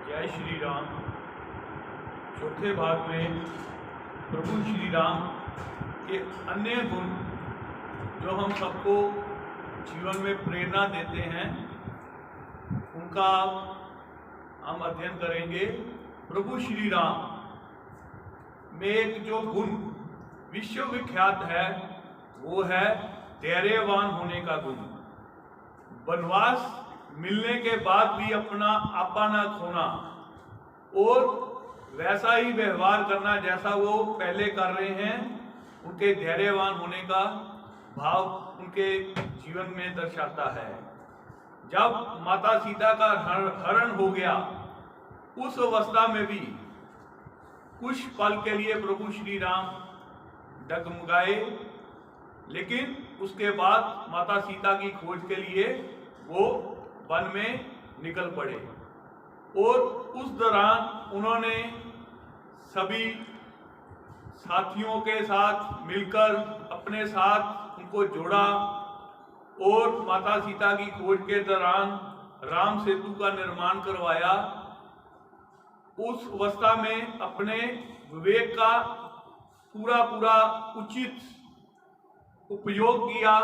जय श्री राम। चौथे भाग में प्रभु श्री राम के अन्य गुण जो हम सबको जीवन में प्रेरणा देते हैं उनका हम अध्ययन करेंगे। प्रभु श्री राम में एक जो गुण विश्वविख्यात है वो है धैर्यवान होने का गुण। वनवास मिलने के बाद भी अपना आपा न खोना और वैसा ही व्यवहार करना जैसा वो पहले कर रहे हैं, उनके धैर्यवान होने का भाव उनके जीवन में दर्शाता है। जब माता सीता का हरण हो गया उस अवस्था में भी कुछ पल के लिए प्रभु श्री राम डगमगाए, लेकिन उसके बाद माता सीता की खोज के लिए वो वन में निकल पड़े और उस दौरान उन्होंने सभी साथियों के साथ मिलकर अपने साथ उनको जोड़ा और माता सीता की खोज के दौरान राम सेतु का निर्माण करवाया। उस अवस्था में अपने विवेक का पूरा उचित उपयोग किया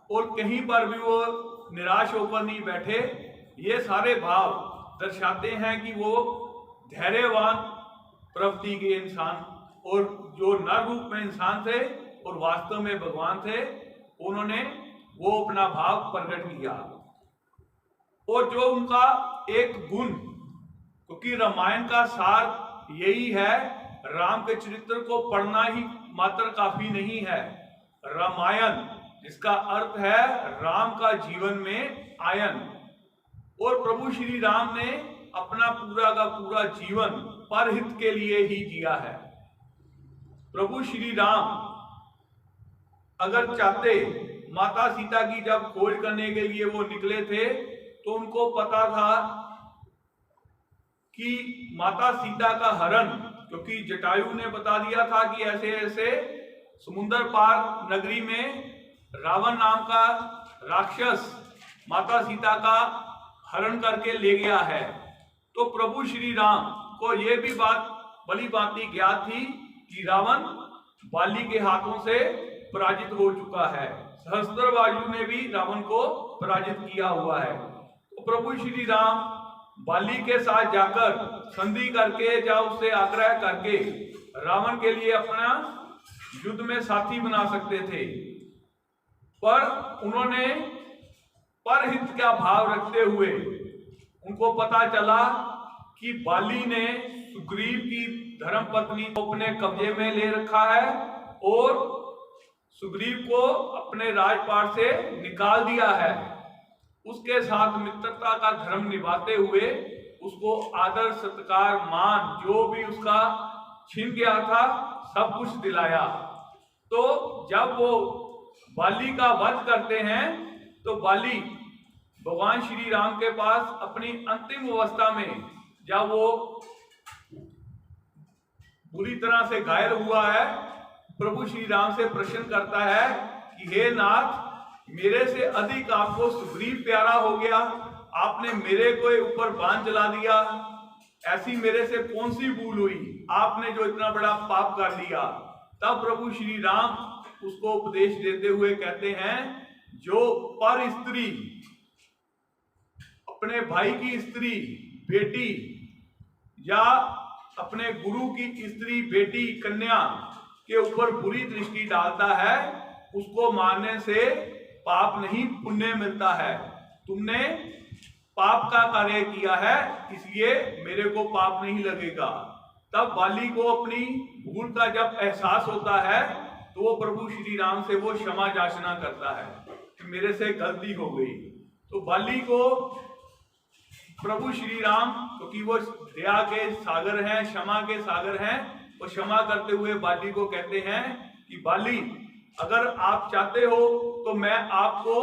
और कहीं पर भी वो निराश होकर नहीं बैठे। ये सारे भाव दर्शाते हैं कि वो धैर्यवान प्रवृत्ति के इंसान और जो नर रूप में इंसान थे और वास्तव में भगवान थे, उन्होंने वो अपना भाव प्रकट किया। और जो उनका एक गुण, क्योंकि रामायण का सार यही है, राम के चरित्र को पढ़ना ही मात्र काफी नहीं है। रामायण जिसका अर्थ है राम का जीवन में आयन, और प्रभु श्री राम ने अपना पूरा का पूरा जीवन परहित के लिए ही जिया है। प्रभु श्री राम अगर चाहते, माता सीता की जब खोज करने के लिए वो निकले थे तो उनको पता था कि माता सीता का हरण, क्योंकि जटायु ने बता दिया था कि ऐसे ऐसे समुद्र पार नगरी में रावण नाम का राक्षस माता सीता का हरण करके ले गया है। तो प्रभु श्री राम को यह भी बात भली भांति ज्ञात थी कि रावण बाली के हाथों से पराजित हो चुका है। सहस्त्रवायु ने भी रावण को पराजित किया हुआ है। तो प्रभु श्री राम बाली के साथ जाकर संधि करके या उससे आग्रह करके रावण के लिए अपना युद्ध में साथी बना सकते थे, पर उन्होंने परहित का भाव रखते हुए, उनको पता चला कि बाली ने सुग्रीव की धर्मपत्नी को अपने कब्जे में ले रखा है और सुग्रीव को अपने राजपाट से निकाल दिया है। उसके साथ मित्रता का धर्म निभाते हुए उसको आदर सत्कार मान जो भी उसका छिन गया था सब कुछ दिलाया। तो जब वो बाली का वध करते हैं तो बाली भगवान श्री राम के पास अपनी अंतिम अवस्था में, जब वो बुरी तरह से घायल हुआ है, प्रभु श्री राम से प्रश्न करता है कि हे नाथ, मेरे से अधिक आपको सुग्रीव प्यारा हो गया, आपने मेरे को ऊपर बाण चला दिया, ऐसी मेरे से कौन सी भूल हुई, आपने जो इतना बड़ा पाप कर दिया। तब प्रभु श्री राम उसको उपदेश देते हुए कहते हैं, जो पर स्त्री अपने भाई की स्त्री बेटी या अपने गुरु की स्त्री बेटी कन्या के ऊपर बुरी दृष्टि डालता है, उसको मारने से पाप नहीं पुण्य मिलता है। तुमने पाप का कार्य किया है, इसलिए मेरे को पाप नहीं लगेगा। तब बाली को अपनी भूल का जब एहसास होता है तो वो प्रभु श्री राम से वो क्षमा याचना करता है कि मेरे से गलती हो गई। तो बाली को प्रभु श्री राम, क्योंकि वो दया के सागर हैं, क्षमा के सागर हैं, वो क्षमा करते हुए बाली को कहते हैं कि बाली, अगर आप चाहते हो तो मैं आपको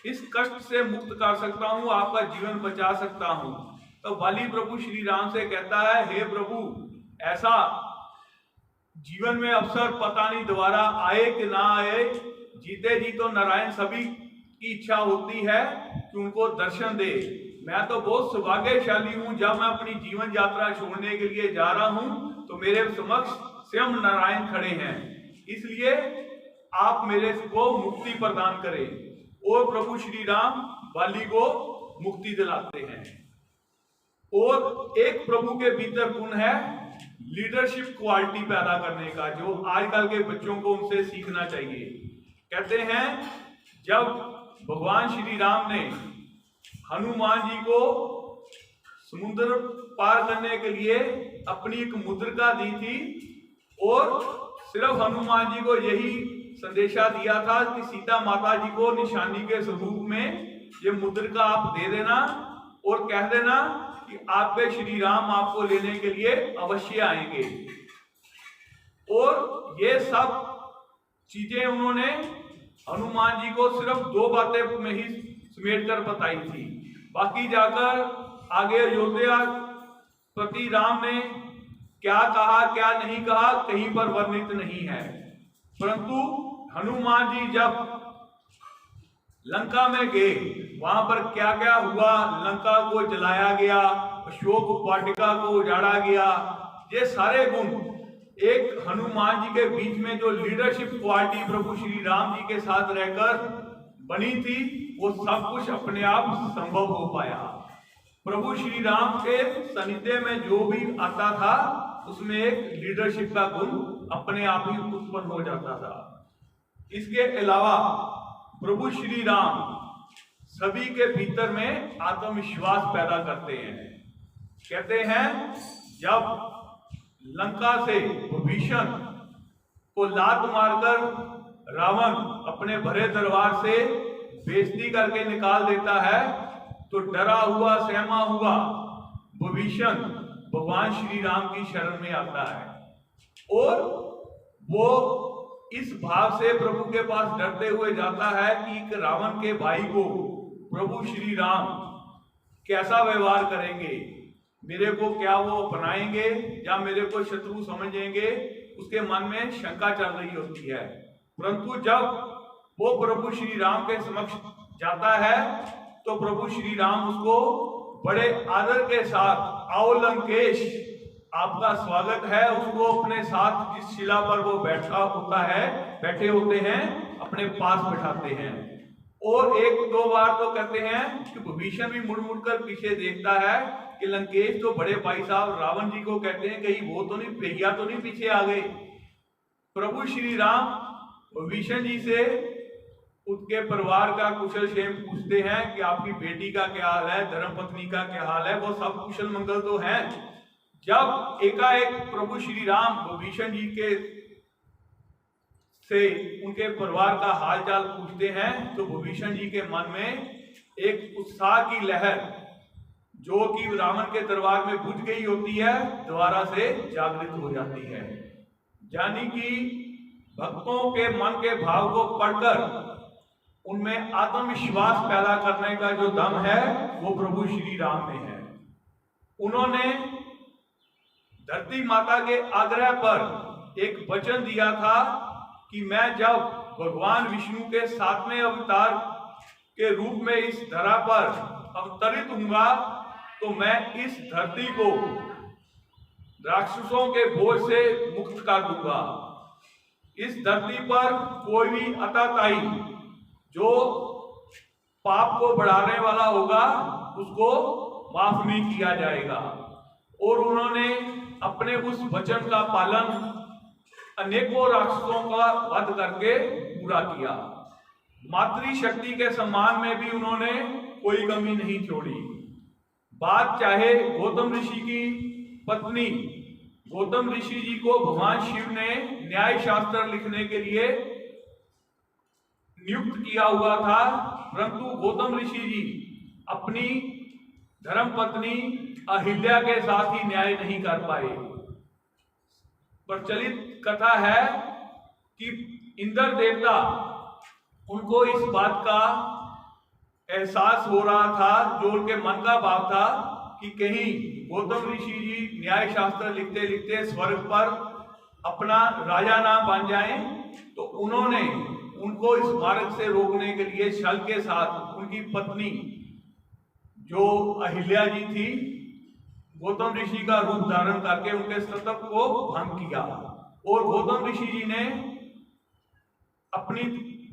इस कष्ट से मुक्त कर सकता हूं, आपका जीवन बचा सकता हूं। तो बाली प्रभु श्री राम से कहता है, हे प्रभु, ऐसा जीवन में अवसर पता नहीं दोबारा आए कि ना आए, जीते जी तो नारायण सभी की इच्छा होती है कि उनको दर्शन दे, मैं तो बहुत सौभाग्यशाली हूं, जब मैं अपनी जीवन यात्रा छोड़ने के लिए जा रहा हूं तो मेरे समक्ष स्वयं नारायण खड़े हैं, इसलिए आप मेरे को मुक्ति प्रदान करें। और प्रभु श्री राम बाली को मुक्ति दिलाते हैं। और एक प्रभु के भीतर गुण है लीडरशिप क्वालिटी पैदा करने का, जो आजकल के बच्चों को उनसे सीखना चाहिए। कहते हैं जब भगवान श्री राम ने हनुमान जी को समुद्र पार करने के लिए अपनी एक मुद्रिका दी थी, और सिर्फ हनुमान जी को यही संदेशा दिया था कि सीता माता जी को निशानी के स्वरूप में ये मुद्रिका आप दे देना और कह देना कि आपके श्री राम आपको लेने के लिए अवश्य आएंगे। और ये सब चीजें उन्होंने हनुमान जी को सिर्फ 2 बातें में ही समेट कर बताई थी। बाकी जाकर आगे अयोध्या पति राम ने क्या कहा क्या नहीं कहा कहीं पर वर्णित नहीं है, परंतु हनुमान जी जब लंका में गए वहां पर क्या क्या हुआ, लंका को जलाया गया, अशोक वाटिका को उजाड़ा गया, ये सारे गुण एक हनुमान जी के बीच में जो लीडरशिप क्वालिटी प्रभु श्री राम जी के साथ रहकर बनी थी, वो सब कुछ अपने आप संभव हो पाया। प्रभु श्री राम के सानिध्य में जो भी आता था उसमें एक लीडरशिप का गुण अपने आप ही उत्पन्न हो जाता था। इसके अलावा प्रभु श्री राम सभी के भीतर में आत्मविश्वास पैदा करते हैं। कहते हैं जब लंका से विभीषण को लात मारकर रावण अपने भरे दरबार से बेइज्जती करके निकाल देता है, तो डरा हुआ सहमा हुआ विभीषण भगवान श्री राम की शरण में आता है और वो इस भाव से प्रभु के पास डरते हुए जाता है कि रावण के भाई को प्रभु श्री राम कैसा व्यवहार करेंगे, मेरे को क्या वो अपनाएंगे या मेरे को शत्रु समझेंगे, उसके मन में शंका चल रही होती है। परंतु जब वो प्रभु श्री राम के समक्ष जाता है तो प्रभु श्री राम उसको बड़े आदर के साथ, आओ लंकेश आपका स्वागत है, उसको अपने साथ जिस शिला पर वो बैठे होते हैं अपने पास बैठाते हैं। और 1-2 बार तो कहते हैं कि विभीषण भी मुड़ मुड़ कर पीछे देखता है कि लंकेश तो बड़े भाई साहब रावण जी को कहते हैं कहीं वो तो नहीं, भैया तो नहीं पीछे आ गए। प्रभु श्री राम विभीषण जी से उसके परिवार का कुशल क्षेम पूछते हैं कि आपकी बेटी का क्या हाल है, धर्मपत्नी का क्या हाल है, वो सब कुशल मंगल तो है। जब एकाएक प्रभु श्री राम विभीषण जी के से उनके परिवार का हालचाल पूछते हैं तो विभीषण जी के मन में एक उत्साह की लहर जो कि रावण के दरबार में बुझ गई होती है दोबारा से जागृत हो जाती है। यानी कि भक्तों के मन के भाव को पढ़कर उनमें आत्मविश्वास पैदा करने का जो दम है वो प्रभु श्री राम में है। उन्होंने धरती माता के आग्रह पर एक वचन दिया था कि मैं जब भगवान विष्णु के 7वें अवतार के रूप में इस धरा पर अवतरित हूंगा तो मैं इस धरती को राक्षसों के बोझ से मुक्त कर दूंगा। इस धरती पर कोई भी अताताई जो पाप को बढ़ाने वाला होगा उसको माफ नहीं किया जाएगा। और उन्होंने अपने उस वचन का पालन अनेकों राक्षसों का वध करके पूरा किया। मातृशक्ति के सम्मान में भी उन्होंने कोई कमी नहीं छोड़ी। बात चाहे गौतम ऋषि की पत्नी, गौतम ऋषि जी को भगवान शिव ने न्याय शास्त्र लिखने के लिए नियुक्त किया हुआ था, परंतु गौतम ऋषि जी अपनी धर्म पत्नी अहिल्या के साथ ही न्याय नहीं कर पाए। प्रचलित कथा है कि इंद्र देवता उनको इस बात का एहसास हो रहा था, जो उनके मन का भाव था कि कहीं गौतम ऋषि जी न्याय शास्त्र लिखते लिखते स्वर्ग पर अपना राजा ना बन जाएं, तो उन्होंने उनको इस मार्ग से रोकने के लिए छल के साथ उनकी पत्नी जो अहिल्या जी थी, गौतम ऋषि का रूप धारण करके उनके शतक को भंग किया। और गौतम ऋषि जी ने अपनी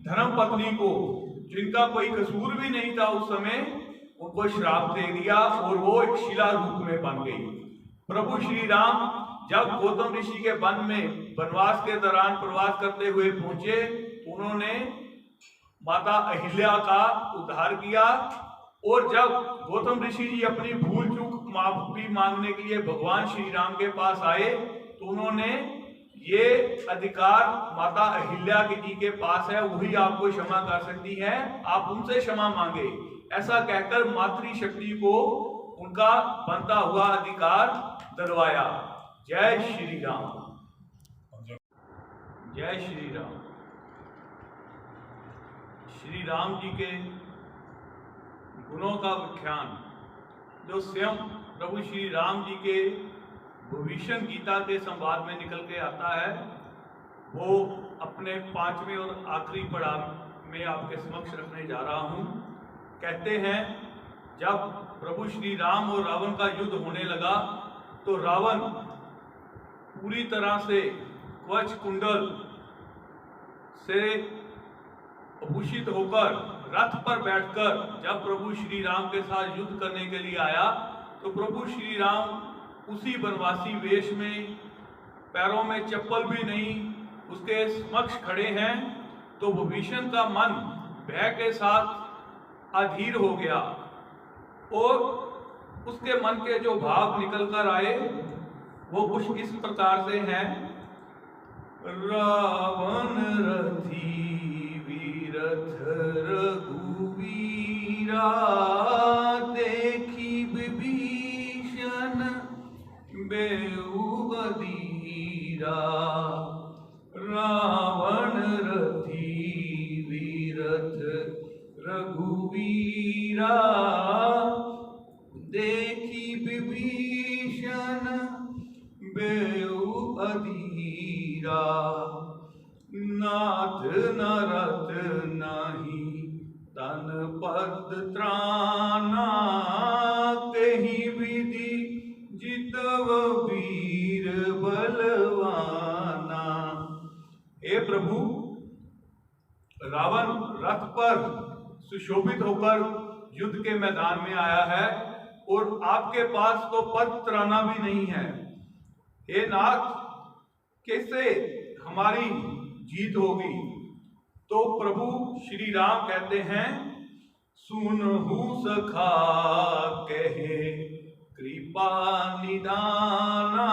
धर्म पत्नी को, जिनका कोई कसूर भी नहीं था उस समय, उनको श्राप दे दिया और वो एक शिला रूप में बन गई। प्रभु श्री राम जब गौतम ऋषि के वन में वनवास के दौरान प्रवास करते हुए पहुंचे, उन्होंने माता अहिल्या का उद्धार किया। और जब गौतम ऋषि जी अपनी भूल चूक माफी मांगने के लिए भगवान श्री राम के पास आए, तो उन्होंने ये अधिकार माता अहिल्या जी के पास है, वही आपको क्षमा कर सकती है, आप उनसे क्षमा मांगे, ऐसा कहकर मातृशक्ति को उनका बनता हुआ अधिकार दिलवाया। जय श्री राम। जय श्री राम। श्री राम जी के गुणों का व्याख्यान जो स्वयं प्रभु श्री राम जी के भविष्य गीता के संवाद में निकल के आता है, वो अपने 5वें और आखिरी पड़ाव में आपके समक्ष रखने जा रहा हूँ। कहते हैं, जब प्रभु श्री राम और रावण का युद्ध होने लगा, तो रावण पूरी तरह से कवच कुंडल से आभूषित होकर रथ पर बैठकर जब प्रभु श्री राम के साथ युद्ध करने के लिए आया, तो प्रभु श्री राम उसी वनवासी वेश में, पैरों में चप्पल भी नहीं, उसके समक्ष खड़े हैं। तो विभीषण का मन भय के साथ अधीर हो गया और उसके मन के जो भाव निकल कर आए वो कुछ इस प्रकार से हैं। रावण रथी वीरथ रघुवीरा, देखी विभीषण बेउ बधीरा। रावण रथी वीरथ रघुवीरा, देखी विभीषण बेउ अधीरा। नाथ न रथ नाही तन पद त्राना, कहीं विधि जितव वीर बलवाना। हे प्रभु, रावण रथ पर सुशोभित होकर युद्ध के मैदान में आया है और आपके पास तो पद त्राना भी नहीं है। हे नाथ, कैसे हमारी जीत होगी? तो प्रभु श्री राम कहते हैं, सुनहु सखा कहे कृपा निदाना,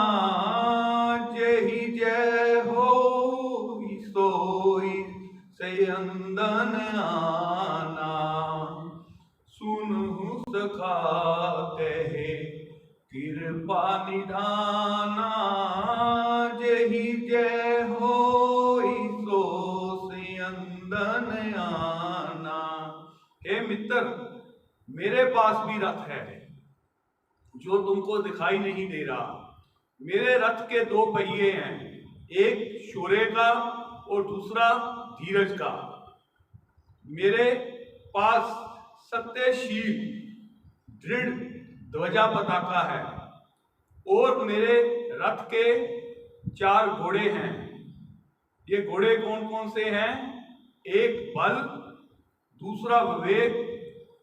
जहि जय हो सोई सयंदन आना। सुनहु सखा कहे कृपा निधाना, जहि जय हो सो सयंदन आना। हे मित्र, मेरे पास भी रथ है जो तुमको दिखाई नहीं दे रहा। मेरे रथ के 2 पहिए हैं, एक शौर्य का और दूसरा धीरज का। मेरे पास सत्यशील दृढ़ ध्वजा पताका है और मेरे रथ के 4 घोड़े हैं। ये घोड़े कौन कौन से हैं? एक बल, दूसरा विवेक,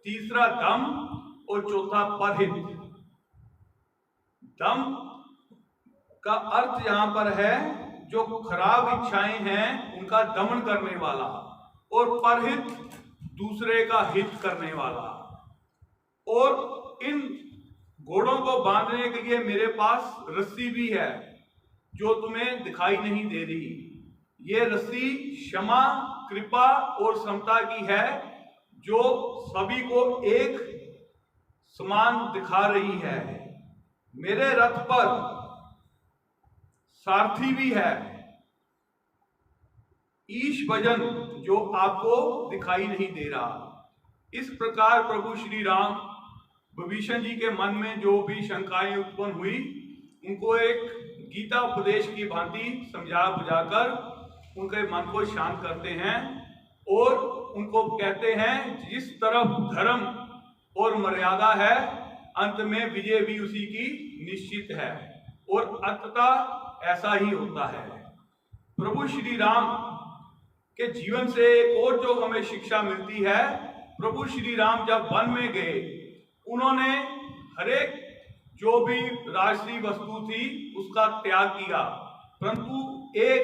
तीसरा दम और चौथा परहित। दम का अर्थ यहां पर है जो खराब इच्छाएं हैं उनका दमन करने वाला, और परहित दूसरे का हित करने वाला। और इन घोड़ों को बांधने के लिए मेरे पास रस्सी भी है जो तुम्हें दिखाई नहीं दे रही। ये रस्सी क्षमा, कृपा और समता की है, जो सभी को एक समान दिखा रही है। मेरे रथ पर सारथी भी है, ईश भजन, जो आपको दिखाई नहीं दे रहा। इस प्रकार प्रभु श्री राम विभीषण जी के मन में जो भी शंकाएं उत्पन्न हुई, उनको एक गीता उपदेश की भांति समझा बुझाकर उनके मन को शांत करते हैं और उनको कहते हैं, जिस तरफ धर्म और मर्यादा है, अंत में विजय भी उसी की निश्चित है और अंततः ऐसा ही होता है। प्रभु श्री राम के जीवन से एक और जो हमें शिक्षा मिलती है, प्रभु श्री राम जब वन में गए, उन्होंने हरेक जो भी राजसी वस्तु थी उसका त्याग किया, परंतु एक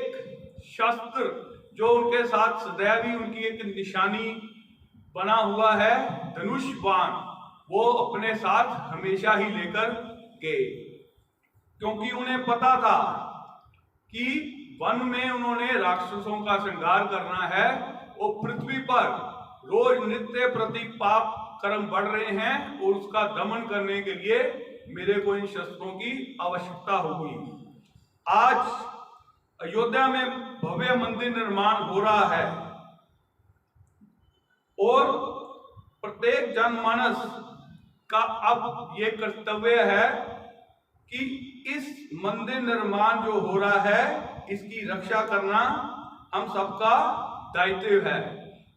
शस्त्र जो उनके साथ सदैव ही उनकी एक निशानी बना हुआ है, धनुष बाण, वो अपने साथ हमेशा ही लेकर गए, क्योंकि उन्हें पता था कि वन में उन्होंने राक्षसों का संहार करना है और पृथ्वी पर रोज नित्य प्रति पाप कर्म बढ़ रहे हैं और उसका दमन करने के लिए मेरे को इन शस्त्रों की आवश्यकता होगी। आज अयोध्या में भव्य मंदिर निर्माण हो रहा है और प्रत्येक जनमानस का अब ये कर्तव्य है कि इस मंदिर निर्माण जो हो रहा है इसकी रक्षा करना हम सबका दायित्व है।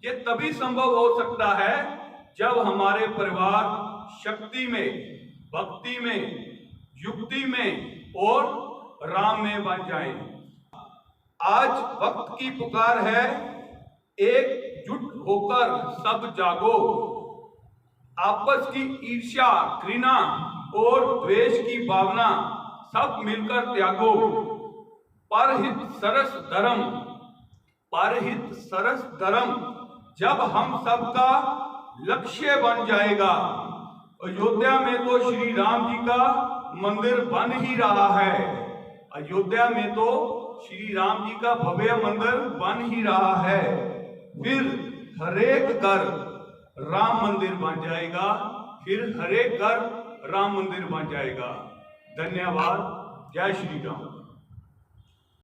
ये तभी संभव हो सकता है जब हमारे परिवार शक्ति में, भक्ति में, युक्ति में और राम में बन जाए। आज वक्त की पुकार है, एकजुट होकर सब जागो, आपस की ईर्ष्या, घृणा और द्वेष की भावना सब मिलकर त्यागो, परहित सरस धर्म जब हम सबका लक्ष्य बन जाएगा। अयोध्या में तो श्री राम जी का मंदिर बन ही रहा है, अयोध्या में तो श्री राम जी का भव्य मंदिर बन ही रहा है, फिर हरेक घर राम मंदिर बन जाएगा, फिर हरेक घर राम मंदिर बन जाएगा। धन्यवाद। जय श्री राम।